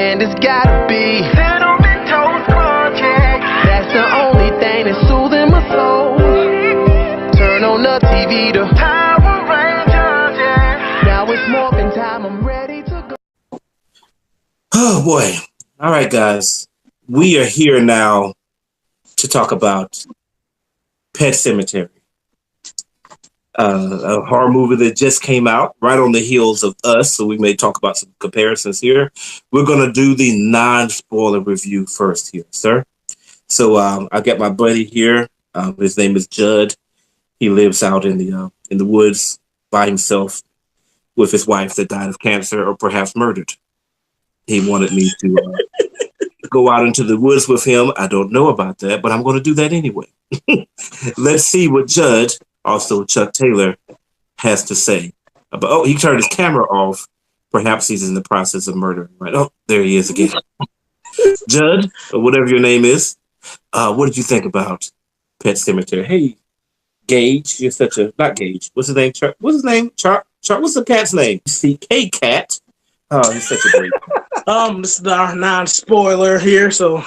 and it's gotta be Cinnamon Toast Crunch. That's the only thing that's soothing my soul. Turn on the TV to Power Rangers. Now it's morphin' time. I'm ready to go. Oh boy! All right, guys, we are here now to talk about Pet Semetary. A horror movie that just came out right on the heels of Us, so we may talk about some comparisons here. We're going to do the non-spoiler review first here, sir. So I got my buddy here. His name is Judd. He lives out in the woods by himself with his wife that died of cancer or perhaps murdered. He wanted me to go out into the woods with him. I don't know about that, but I'm going to do that anyway. Let's see what Judd, also Chuck Taylor, has to say about. Oh, he turned his camera off. Perhaps he's in the process of murdering. Right? Oh, there he is again. Judd, or whatever your name is. What did you think about Pet Semetary? Hey, Gage, you're such a not Gage. What's his name? Chuck. What's his name? Chuck. What's the cat's name? CK Cat. Oh, he's such a great. This is our non-spoiler here, so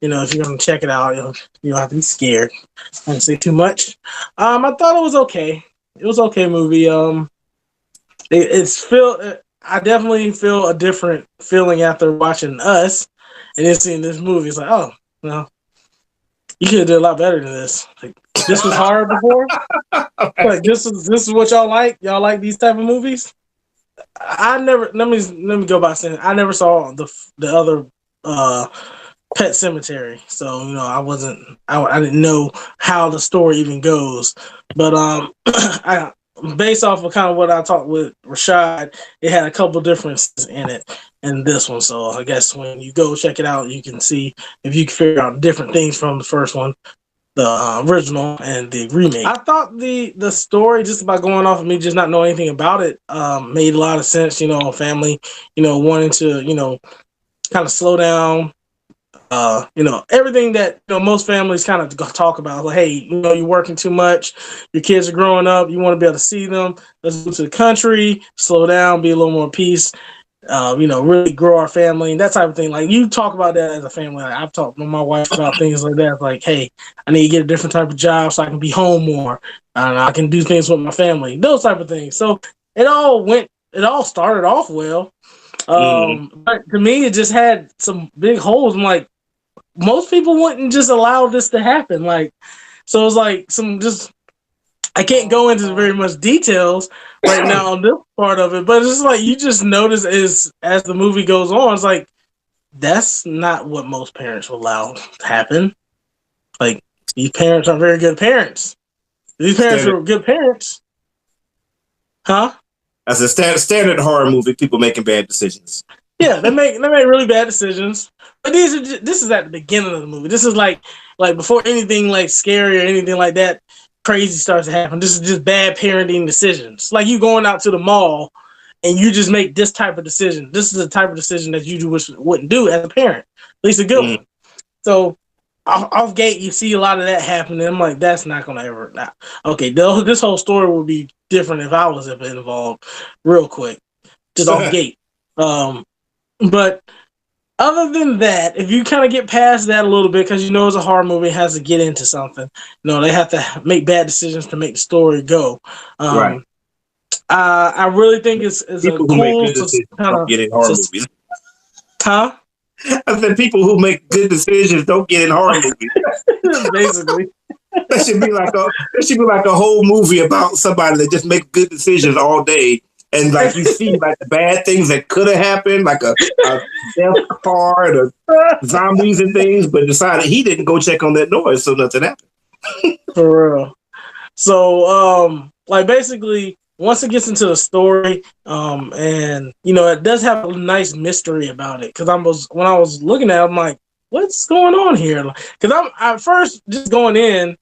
if you're gonna check it out, you don't have to be scared. I don't say too much. I thought it was okay. It was okay movie. I definitely feel a different feeling after watching Us and then seeing this movie. It's like, oh no, you could have done a lot better than this. Like, this was hard before. Like this is what y'all like. Y'all like these type of movies. I never. Let me go by saying I never saw the other Pet Semetary, so I didn't know how the story even goes. But I based off of kind of what I talked with Rashad, it had a couple differences in it in this one. So I guess when you go check it out, you can see if you can figure out different things from the first one, the original and the remake. I thought the story, just about going off of me just not knowing anything about it, made a lot of sense. A family, wanting to, kind of slow down. Everything that most families kind of talk about. Like, hey, you're working too much. Your kids are growing up. You want to be able to see them. Let's go to the country, slow down, be a little more peace. Really grow our family and that type of thing. Like you talk about that as a family. Like, I've talked with my wife about things like that. Like, hey, I need to get a different type of job so I can be home more. And I can do things with my family. Those type of things. So it all started off well. But to me, it just had some big holes. I'm like, most people wouldn't just allow this to happen. Like, so it was like I can't go into very much details right now on this part of it, but it's just like you just notice as the movie goes on, it's like that's not what most parents will allow to happen. Like, these parents are very good parents. These parents are good parents. Huh? As a standard horror movie, people making bad decisions. Yeah, they make really bad decisions. But this is at the beginning of the movie. This is like before anything like scary or anything like that crazy starts to happen. This is just bad parenting decisions. Like you going out to the mall and you just make this type of decision. This is the type of decision that you wouldn't do as a parent. At least a good one. So off gate, you see a lot of that happening. I'm like, that's not going to ever. Nah. Okay, this whole story would be different if I was ever involved real quick. Just off gate. But other than that, if you kind of get past that a little bit, because it's a horror movie, it has to get into something. They have to make bad decisions to make the story go. Right. I really think it's people a cool. Who make good decisions don't get in horror movies. Huh? I said people who make good decisions don't get in horror movies. Basically. That should be like a whole movie about somebody that just makes good decisions all day. And like you see like the bad things that could have happened, like a death card or zombies and things, but decided he didn't go check on that noise, so nothing happened. For real. So basically once it gets into the story, and it does have a nice mystery about it. Because when I was looking at it, I'm like, what's going on here? Because I'm at first just going in,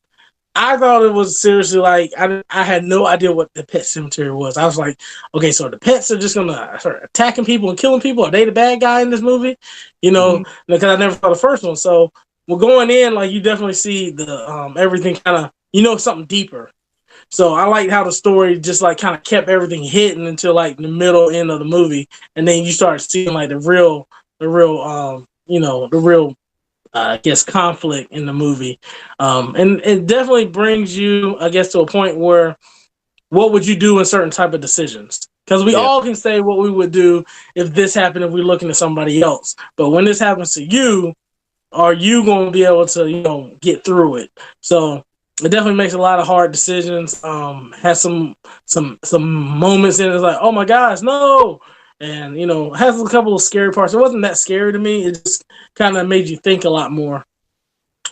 I thought it was seriously like I had no idea what the Pet Semetary was. I was like, okay, so the pets are just gonna start attacking people and killing people. Are they the bad guy in this movie? Because I never saw the first one. So we're going in, like you definitely see the everything kind of something deeper. So I liked how the story just like kind of kept everything hidden until like the middle end of the movie, and then you start seeing like the real the real I guess conflict in the movie, and it definitely brings you, I guess, to a point where what would you do in certain type of decisions? Because we Yeah. all can say what we would do if this happened if we're looking at somebody else, but when this happens to you, are you going to be able to get through it? So it definitely makes a lot of hard decisions. Has some moments in it, it's like, oh my gosh, no. And has a couple of scary parts. It wasn't that scary to me. It just kind of made you think a lot more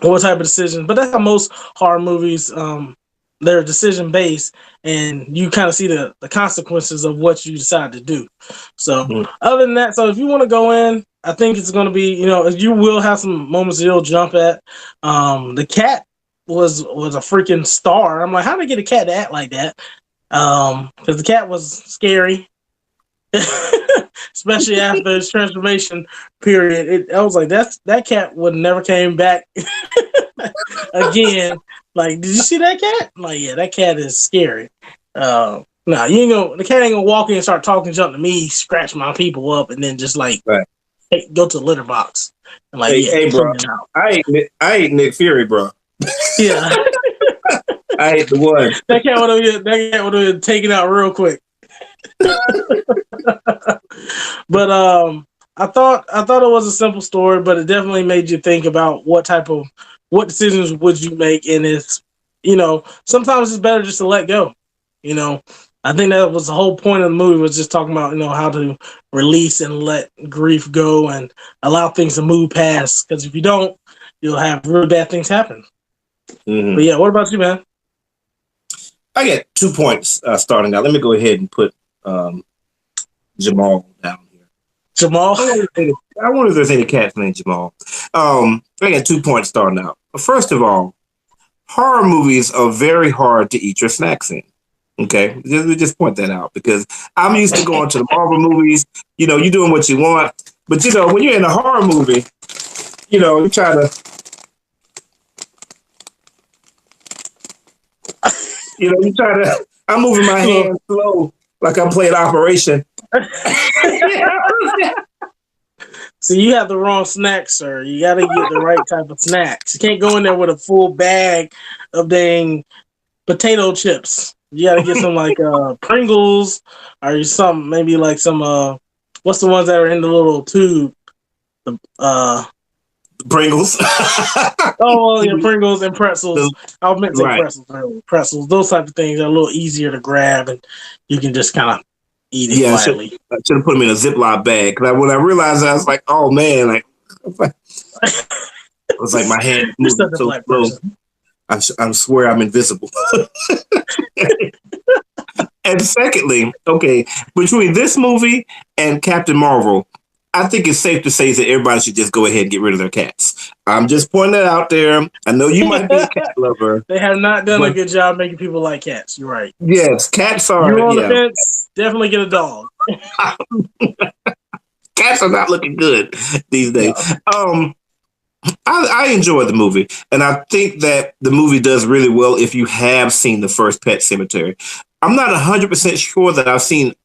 what type of decisions. But that's how most horror movies, they're decision based, and you kind of see the consequences of what you decide to do. So other than that, so if you want to go in, I think it's going to be, you will have some moments that you'll jump at. The cat was a freaking star. I'm like, how did they get a cat to act like that? Because the cat was scary. Especially after his transformation period, I was like, that cat would never came back again. Like, did you see that cat? I'm like, yeah, that cat is scary. No, the cat ain't gonna walk in and start talking junk to me, scratch my people up, and then just like hey, go to the litter box. I'm like, hey, bro, I ain't Nick Fury, bro. Yeah, I ain't the one. That cat would have been taken out real quick. But I thought it was a simple story, but it definitely made you think about what decisions would you make, and it's sometimes it's better just to let go. I think that was the whole point of the movie, was just talking about how to release and let grief go and allow things to move past, because if you don't, you'll have really bad things happen. Mm-hmm. But yeah, what about you, man? I get 2 points starting out. Let me go ahead and put Jamal down here. Jamal? I wonder if there's any cats named Jamal. I got 2 points starting out. First of all, horror movies are very hard to eat your snacks in. Okay, just point that out, because I'm used to going to the Marvel movies. You're doing what you want, but when you're in a horror movie, you try to, I'm moving my hand slow, like I'm playing Operation. So you have the wrong snacks, sir. You got to get the right type of snacks. You can't go in there with a full bag of dang potato chips. You got to get some like Pringles, or some maybe like some what's the ones that are in the little tube? Pringles. Pringles and pretzels. I meant to say pretzels. Pretzels, those type of things are a little easier to grab, and you can just kind of eat it quietly. I should have put them in a Ziploc bag. Cause when I realized, I was like, "Oh man!" Like, it was like my hand moving so slow. I swear I'm invisible. And secondly, okay, between this movie and Captain Marvel, I think it's safe to say that everybody should just go ahead and get rid of their cats. I'm just pointing it out there. I know you might be a cat lover. They have not done a good job making people like cats. You're right. Yes, cats are. You're on the fence. Definitely get a dog. Cats are not looking good these days. No. I enjoy the movie, and I think that the movie does really well if you have seen the first Pet Semetary. I'm not 100% sure that I've seen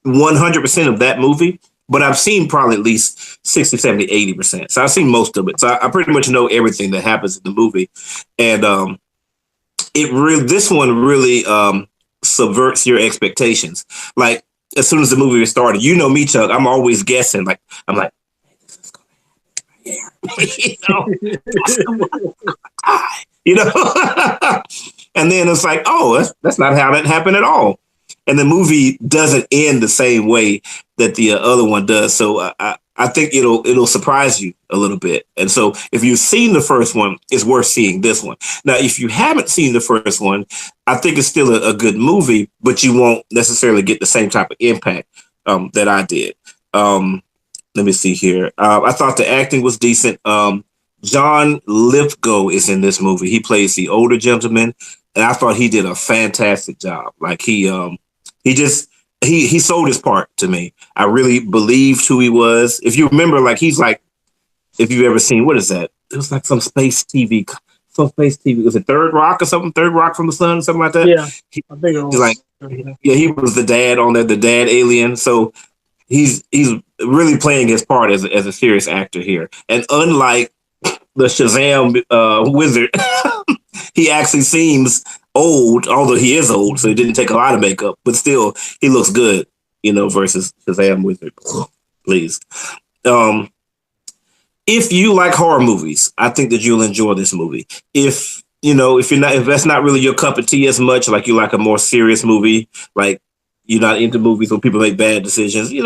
100% of that movie, but I've seen probably at least 60, 70, 80%. So I've seen most of it. So I pretty much know everything that happens in the movie. And this one really subverts your expectations. Like, as soon as the movie started, me, Chuck, I'm always guessing. Like, I'm like, and then it's like, oh, that's not how that happened at all. And the movie doesn't end the same way that the other one does. So I think it'll surprise you a little bit. And so if you've seen the first one, it's worth seeing this one. Now, if you haven't seen the first one, I think it's still a good movie, but you won't necessarily get the same type of impact that I did. Let me see here. I thought the acting was decent. John Lithgow is in this movie. He plays the older gentleman, and I thought he did a fantastic job. Like he sold his part to me. I really believed who he was. If you remember, like he's like, if you've ever seen, what is that? It was like some space TV. Was it Third Rock or something? Third Rock from the Sun, something like that. Yeah, I think it was. He was the dad on there, the dad alien. So he's really playing his part as a serious actor here. And unlike the Shazam wizard, he actually seems old, although he is old, so he didn't take a lot of makeup, but still he looks good, versus Shazam wizard. Please. If you like horror movies, I think that you'll enjoy this movie. If that's not really your cup of tea as much, like you like a more serious movie, like you're not into movies where people make bad decisions, you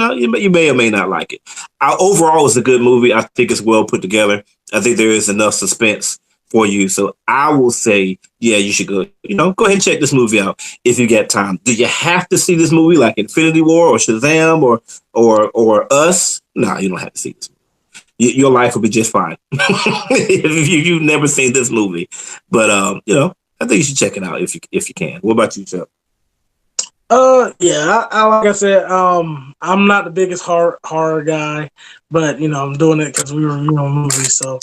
may or may not like it. Overall, it's a good movie. I think it's well put together. I think there is enough suspense for you. So I will say, yeah, you should go ahead and check this movie out if you get time. Do you have to see this movie like Infinity War or Shazam or Us? No, you don't have to see this movie. Your life will be just fine if you've never seen this movie. But I think you should check it out if you can. What about you, Chuck? Yeah, I like I said, I'm not the biggest horror guy, but I'm doing it because we review movies. So,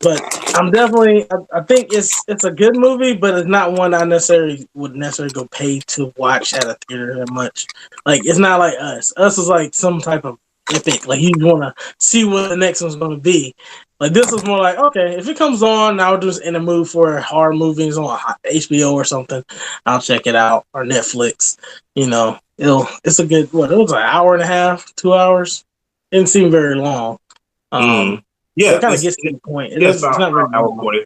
but I'm definitely, I think it's a good movie, but it's not one I would necessarily go pay to watch at a theater that much. Like it's not like Us. Us is like some type of epic. Like you want to see what the next one's going to be. Like this is more like, okay, if it comes on, I'll just in the mood for horror movies on HBO or something. I'll check it out, or Netflix. It's a good. It was an hour and a half, 2 hours. It didn't seem very long. Yeah, it kind of gets to the point. It's not very long.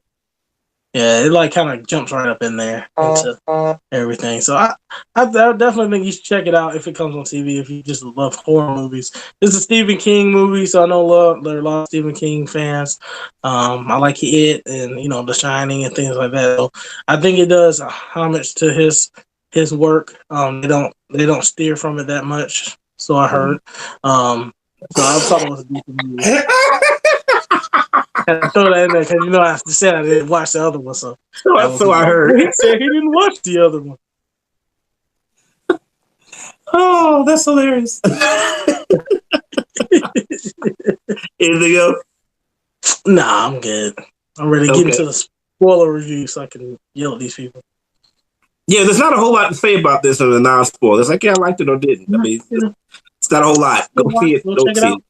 Yeah, it like kind of jumps right up in there into everything. So I definitely think you should check it out if it comes on TV. If you just love horror movies, it's a Stephen King movie, so I know there are a lot of Stephen King fans. I like it, and The Shining and things like that. So I think it does homage to his work. They don't steer from it that much. So I heard. So I thought it was a decent movie. I throw that in there because I said I didn't watch the other one, so I heard. He said he didn't watch the other one. Oh, that's hilarious. Anything else? Nah, I'm good. I'm ready to get into the spoiler review so I can yell at these people. Yeah, there's not a whole lot to say about this in the non-spoiler. It's like, yeah, I liked it or didn't. I mean, it's not a whole lot. Go see it. Don't see it.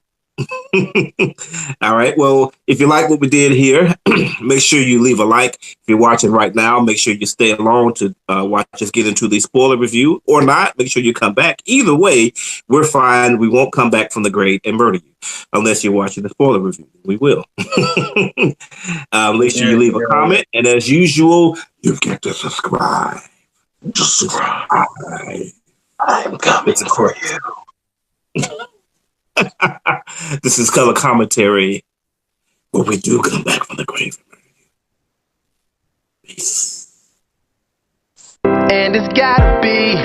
All right. Well, if you like what we did here, make sure you leave a like. If you're watching right now, make sure you stay along to watch us get into the spoiler review or not. Make sure you come back. Either way, we're fine. We won't come back from the grave and murder you unless you're watching the spoiler review. We will. Make sure you leave a comment. And as usual, you get to subscribe. Subscribe. I'm coming for you. This is Color Commentary, where we do come back from the grave. Peace. And it's gotta be